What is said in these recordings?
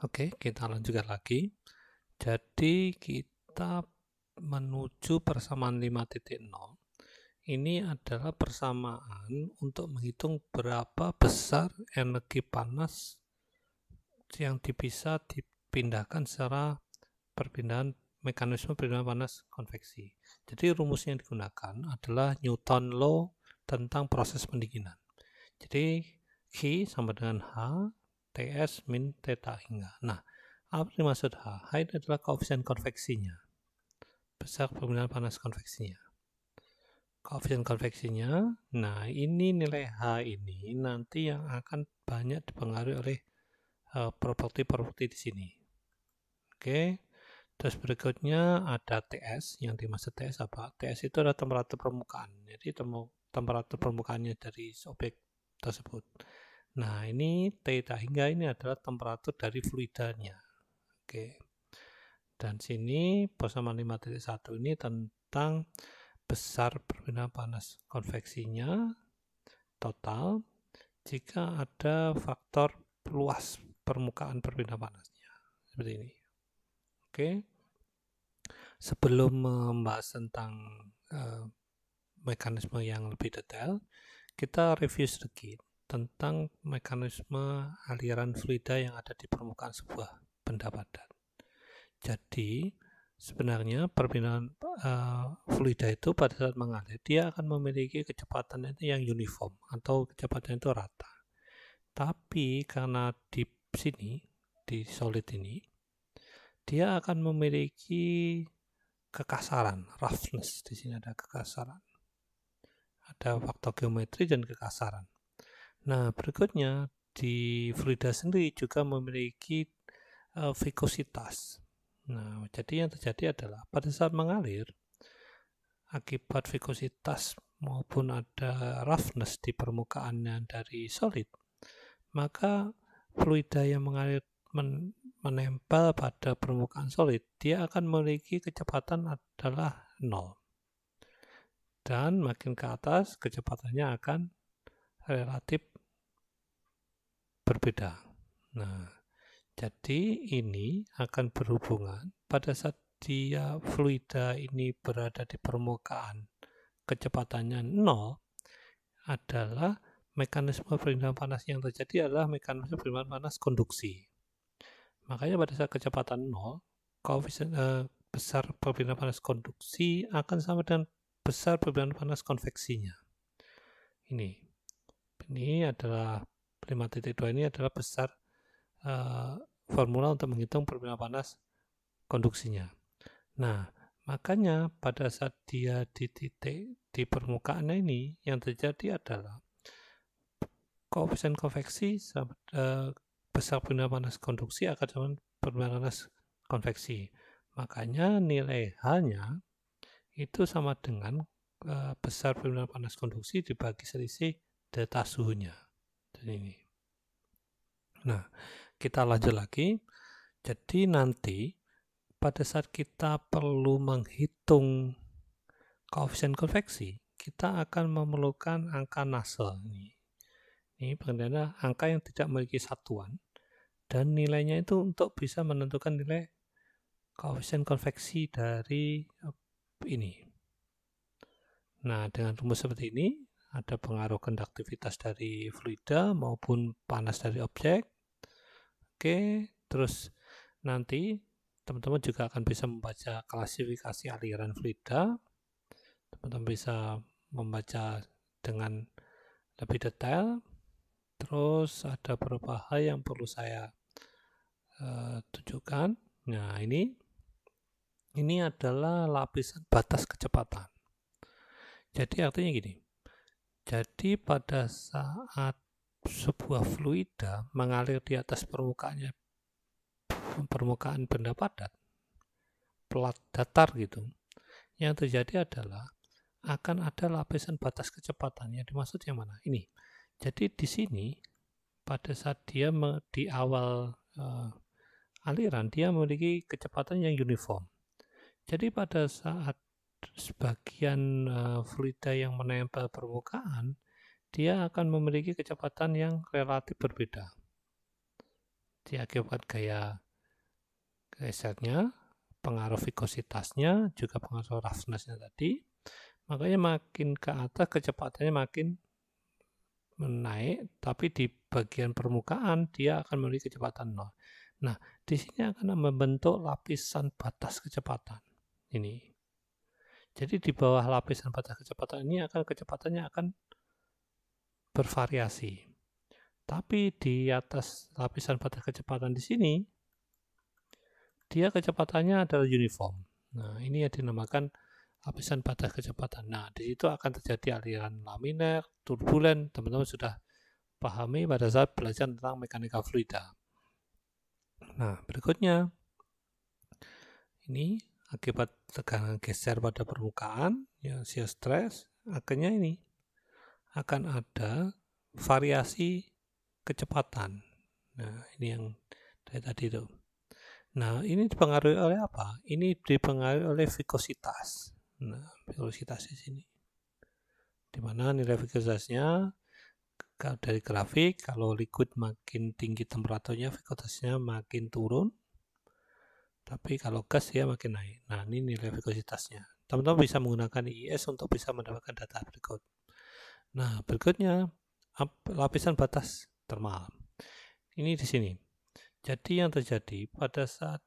Oke, kita lanjutkan lagi. Jadi kita menuju persamaan 5.0. Ini adalah persamaan untuk menghitung berapa besar energi panas yang bisa dipindahkan secara mekanisme perpindahan panas konveksi. Jadi rumus yang digunakan adalah Newton Law tentang proses pendinginan. Jadi Q sama dengan H TS min theta hingga. Nah, apa yang dimaksud H? H itu adalah koefisien konveksinya, besar perpindahan panas konveksinya. Koefisien konveksinya, nah ini nilai H ini nanti yang akan banyak dipengaruhi oleh properti-properti di sini. Oke, terus berikutnya ada TS, yang dimaksud TS apa? TS itu adalah temperatur permukaan, jadi temperatur permukaannya dari objek tersebut. Nah, ini theta hingga ini adalah temperatur dari fluidanya. Oke. Dan sini persamaan 5.1 ini tentang besar perpindahan panas konveksinya total jika ada faktor luas permukaan perpindahan panasnya. Seperti ini. Oke. Sebelum membahas tentang mekanisme yang lebih detail, kita review sedikit tentang mekanisme aliran fluida yang ada di permukaan sebuah benda padat. Jadi sebenarnya perpindahan fluida itu pada saat mengalir dia akan memiliki kecepatan itu yang uniform atau kecepatan itu rata. Tapi karena di sini di solid ini dia akan memiliki kekasaran, roughness. Di sini ada kekasaran. Ada faktor geometri dan kekasaran. Nah, berikutnya di fluida sendiri juga memiliki vikositas. Nah, jadi yang terjadi adalah pada saat mengalir, akibat vikositas maupun ada roughness di permukaannya dari solid, maka fluida yang mengalir menempel pada permukaan solid, dia akan memiliki kecepatan adalah 0. Dan makin ke atas, kecepatannya akan relatif berbeda. Nah, jadi ini akan berhubungan pada saat dia fluida ini berada di permukaan, kecepatannya 0 adalah mekanisme perpindahan panas yang terjadi adalah mekanisme perpindahan panas konduksi. Makanya pada saat kecepatan 0, koefisien besar perpindahan panas konduksi akan sama dengan besar perpindahan panas konveksinya. Ini adalah 5.2 ini adalah besar formula untuk menghitung perpindahan panas konduksinya. Nah, makanya pada saat dia di titik di permukaan ini yang terjadi adalah koefisien konveksi besar perpindahan panas konduksi akan sama perpindahan panas konveksi. Makanya nilai H-nya itu sama dengan besar perpindahan panas konduksi dibagi selisih delta suhunya. Jadi ini. Nah, kita lanjut lagi. Jadi nanti pada saat kita perlu menghitung koefisien konveksi, kita akan memerlukan angka Nusselt. Ini pengertiannya angka yang tidak memiliki satuan dan nilainya itu untuk bisa menentukan nilai koefisien konveksi dari ini. Nah, dengan rumus seperti ini ada pengaruh konduktivitas dari fluida maupun panas dari objek. Oke, terus nanti teman-teman juga akan bisa membaca klasifikasi aliran fluida. Teman-teman bisa membaca dengan lebih detail. Terus ada beberapa hal yang perlu saya tunjukkan. Nah, ini adalah lapisan batas kecepatan. Jadi artinya gini. Jadi pada saat sebuah fluida mengalir di atas permukaan benda padat, plat datar gitu, yang terjadi adalah akan ada lapisan batas kecepatan. Yang dimaksud yang mana? Ini. Jadi di sini pada saat dia di awal aliran dia memiliki kecepatan yang uniform. Jadi pada saat sebagian fluida yang menempel permukaan, dia akan memiliki kecepatan yang relatif berbeda. diakibatkan gaya gesernya, pengaruh vikositasnya, juga pengaruh roughness-nya tadi. Makanya makin ke atas kecepatannya makin menaik, tapi di bagian permukaan dia akan memiliki kecepatan 0. Nah, di sini akan membentuk lapisan batas kecepatan. Ini. Jadi di bawah lapisan batas kecepatan ini kecepatannya akan bervariasi. Tapi di atas lapisan batas kecepatan di sini, dia kecepatannya adalah uniform. Nah, ini yang dinamakan lapisan batas kecepatan. Nah, di situ akan terjadi aliran laminar, turbulen. Teman-teman sudah pahami pada saat belajar tentang mekanika fluida. Nah, berikutnya, ini akibat tekanan geser pada permukaan, ya, shear stress, akhirnya ini akan ada variasi kecepatan. Nah, ini yang dari tadi itu. Nah, ini dipengaruhi oleh apa? Ini dipengaruhi oleh vikositas. Nah, vikositas di sini. Di mana nilai vikositasnya dari grafik, kalau liquid makin tinggi temperaturnya, vikositasnya makin turun. Tapi kalau gas ya makin naik. Nah, ini nilai vikositasnya. Teman-teman bisa menggunakan IIS untuk bisa mendapatkan data berikut. Nah, berikutnya lapisan batas termal. Ini di sini. Jadi yang terjadi pada saat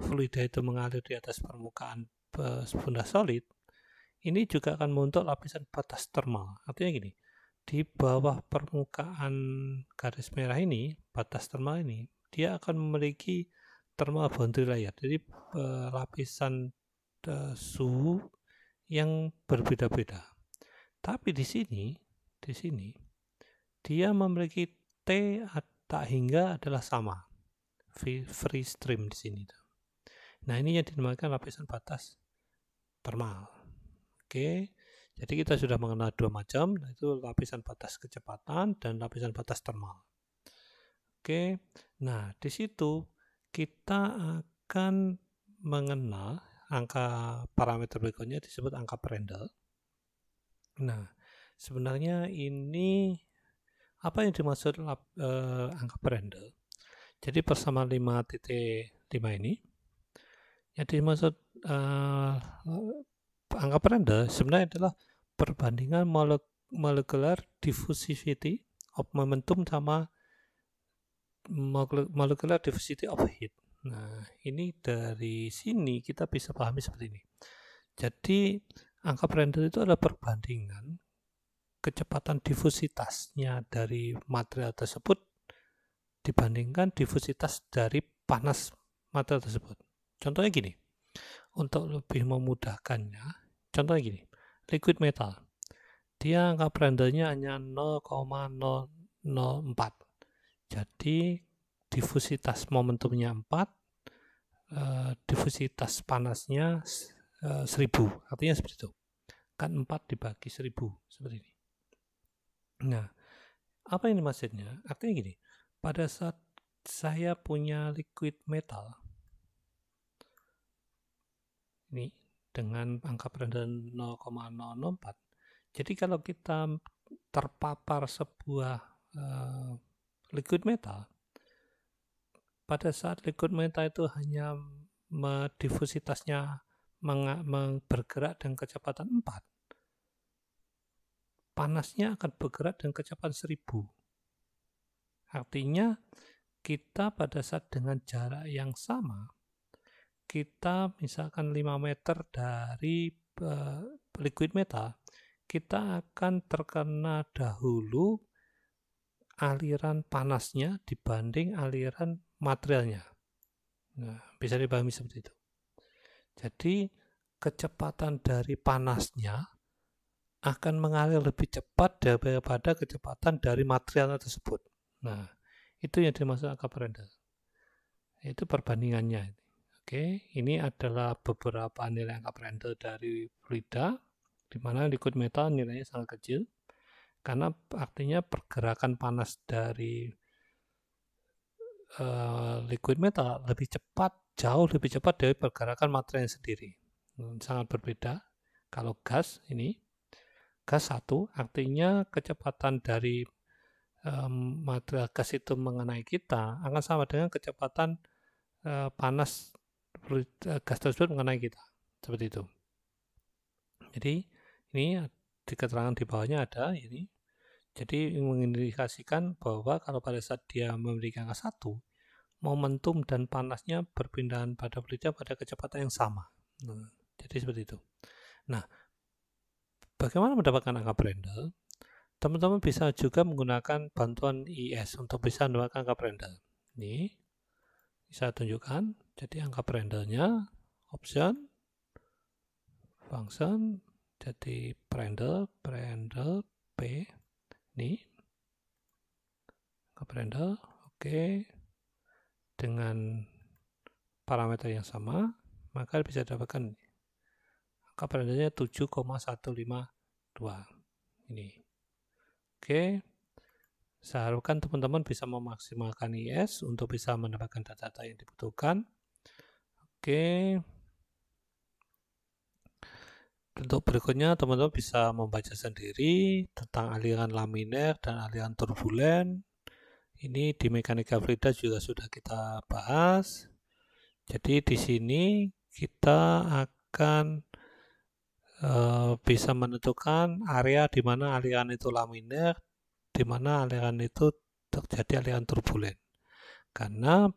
fluida itu mengalir di atas permukaan benda solid, ini juga akan membentuk lapisan batas termal. Artinya gini, di bawah permukaan garis merah ini, batas termal ini, dia akan memiliki thermal boundary layer. Jadi lapisan suhu yang berbeda-beda. Tapi di sini dia memiliki T tak hingga adalah sama, free stream di sini. Nah, ini yang dinamakan lapisan batas termal. Oke, jadi kita sudah mengenal dua macam, yaitu lapisan batas kecepatan dan lapisan batas termal. Oke, nah di situ kita akan mengenal angka parameter berikutnya disebut angka Prandtl. Nah, sebenarnya ini apa yang dimaksud angka Prandtl? Jadi persamaan 5.5 ini yang dimaksud angka Prandtl sebenarnya adalah perbandingan molecular diffusivity of momentum sama molecular diffusivity of heat. Nah, ini dari sini kita bisa pahami seperti ini. Jadi angka Prandtl itu adalah perbandingan kecepatan difusitasnya dari material tersebut dibandingkan difusitas dari panas material tersebut. Contohnya gini, untuk lebih memudahkannya, contohnya gini, liquid metal, dia angka Prandtl-nya hanya 0,004. Jadi difusitas momentumnya 4, difusitas panasnya 1000, artinya seperti itu. Kan 4 dibagi 1000, seperti ini. Nah, apa ini maksudnya? Artinya gini, pada saat saya punya liquid metal, ini dengan angka Prandtl 0,004, jadi kalau kita terpapar sebuah liquid metal, pada saat liquid metal itu hanya difusitasnya bergerak dengan kecepatan 4, panasnya akan bergerak dengan kecepatan 1000. Artinya kita pada saat dengan jarak yang sama, kita misalkan 5 meter dari liquid metal, kita akan terkena dahulu aliran panasnya dibanding aliran materialnya. Nah, bisa dipahami seperti itu. Jadi kecepatan dari panasnya akan mengalir lebih cepat daripada kecepatan dari material tersebut. Nah, itu yang dimaksud angka Prandtl. Itu perbandingannya. Oke, ini adalah beberapa nilai angka Prandtl dari fluida, di mana liquid metal nilainya sangat kecil, karena artinya pergerakan panas dari liquid metal lebih cepat, jauh lebih cepat dari pergerakan material sendiri. Sangat berbeda. Kalau gas ini, gas 1 artinya kecepatan dari material gas itu mengenai kita akan sama dengan kecepatan panas gas tersebut mengenai kita, seperti itu. Jadi ini di keterangan di bawahnya ada ini. Jadi mengindikasikan bahwa kalau pada saat dia memiliki angka 1, momentum dan panasnya berpindahan pada pelita pada kecepatan yang sama. Jadi seperti itu. Nah, bagaimana mendapatkan angka Prandtl? Teman-teman bisa juga menggunakan bantuan IS untuk bisa mendapatkan angka Prandtl. Ini bisa tunjukkan. Jadi angka Prandtl-nya option function, jadi Prandtl P ini angka Prandtl, oke, dengan parameter yang sama, maka bisa dapatkan angka Prandtl-nya 7,152 ini. Oke, saya harapkan teman-teman bisa memaksimalkan IS untuk bisa mendapatkan data-data yang dibutuhkan. Oke. Untuk berikutnya, teman-teman bisa membaca sendiri tentang aliran laminer dan aliran turbulen. Ini di mekanika fluida juga sudah kita bahas. Jadi di sini kita akan bisa menentukan area di mana aliran itu laminer, di mana aliran itu terjadi aliran turbulen. Karena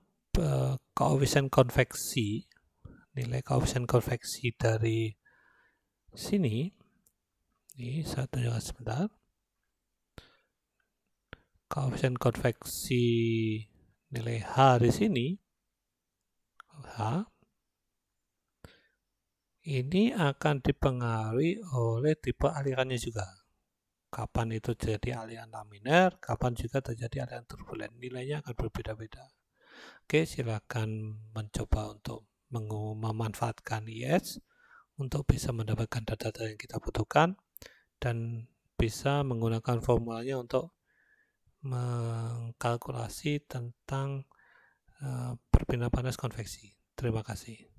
koefisien konveksi, nilai koefisien konveksi dari sini, ini saya tunjukkan sebentar. Koefisien konveksi nilai H di sini, H, ini akan dipengaruhi oleh tipe alirannya juga. Kapan itu terjadi aliran laminer, kapan juga terjadi aliran turbulen. Nilainya akan berbeda-beda. Oke, silakan mencoba untuk memanfaatkan IS untuk bisa mendapatkan data-data yang kita butuhkan dan bisa menggunakan formulanya untuk mengkalkulasi tentang perpindahan panas konveksi. Terima kasih.